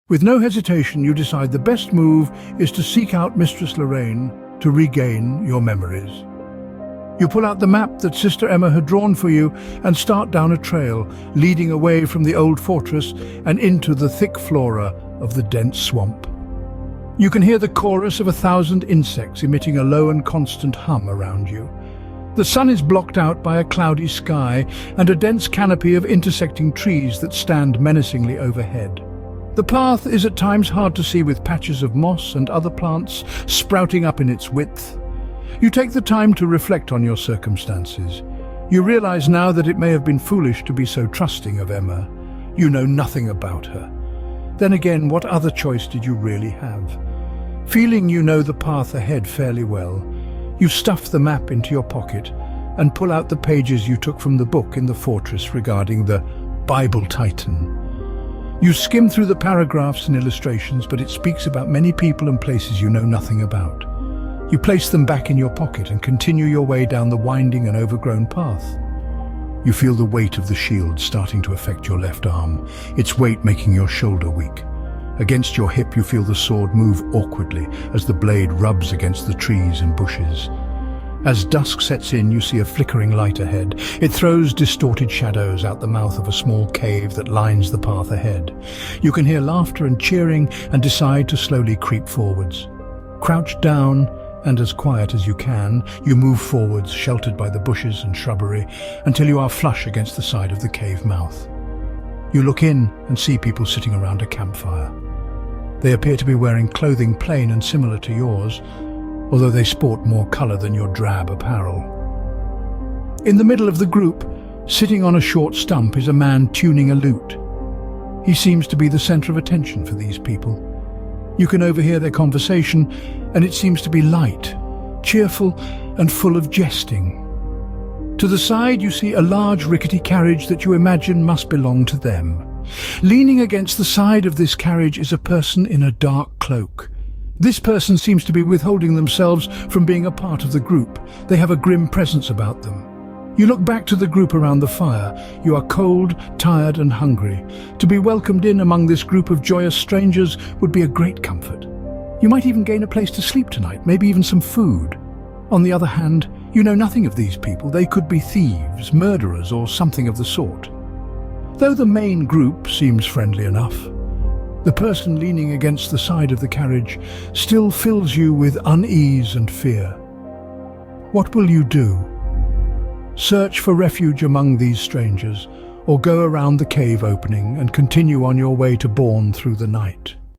With no hesitation, you decide the best move is to seek out Mistress Lorraine to regain your memories. You pull out the map that Sister Emma had drawn for you and start down a trail, leading away from the old fortress and into the thick flora of the dense swamp. You can hear the chorus of 1,000 insects emitting a low and constant hum around you. The sun is blocked out by a cloudy sky and a dense canopy of intersecting trees that stand menacingly overhead. The path is at times hard to see, with patches of moss and other plants sprouting up in its width. You take the time to reflect on your circumstances. You realize now that it may have been foolish to be so trusting of Emma. You know nothing about her. Then again, what other choice did you really have? Feeling you know the path ahead fairly well, you stuff the map into your pocket and pull out the pages you took from the book in the fortress regarding the Bible Titan. You skim through the paragraphs and illustrations, but it speaks about many people and places you know nothing about. You place them back in your pocket and continue your way down the winding and overgrown path. You feel the weight of the shield starting to affect your left arm, its weight making your shoulder weak. Against your hip, you feel the sword move awkwardly as the blade rubs against the trees and bushes. As dusk sets in, you see a flickering light ahead. It throws distorted shadows out the mouth of a small cave that lines the path ahead. You can hear laughter and cheering and decide to slowly creep forwards. Crouched down and as quiet as you can, you move forwards, sheltered by the bushes and shrubbery, until you are flush against the side of the cave mouth. You look in and see people sitting around a campfire. They appear to be wearing clothing plain and similar to yours, although they sport more colour than your drab apparel. In the middle of the group, sitting on a short stump, is a man tuning a lute. He seems to be the centre of attention for these people. You can overhear their conversation, and it seems to be light, cheerful, and full of jesting. To the side, you see a large rickety carriage that you imagine must belong to them. Leaning against the side of this carriage is a person in a dark cloak. This person seems to be withholding themselves from being a part of the group. They have a grim presence about them. You look back to the group around the fire. You are cold, tired, and hungry. To be welcomed in among this group of joyous strangers would be a great comfort. You might even gain a place to sleep tonight, maybe even some food. On the other hand, you know nothing of these people. They could be thieves, murderers, or something of the sort. Though the main group seems friendly enough, the person leaning against the side of the carriage still fills you with unease and fear. What will you do? Search for refuge among these strangers, or go around the cave opening and continue on your way to Bourne through the night?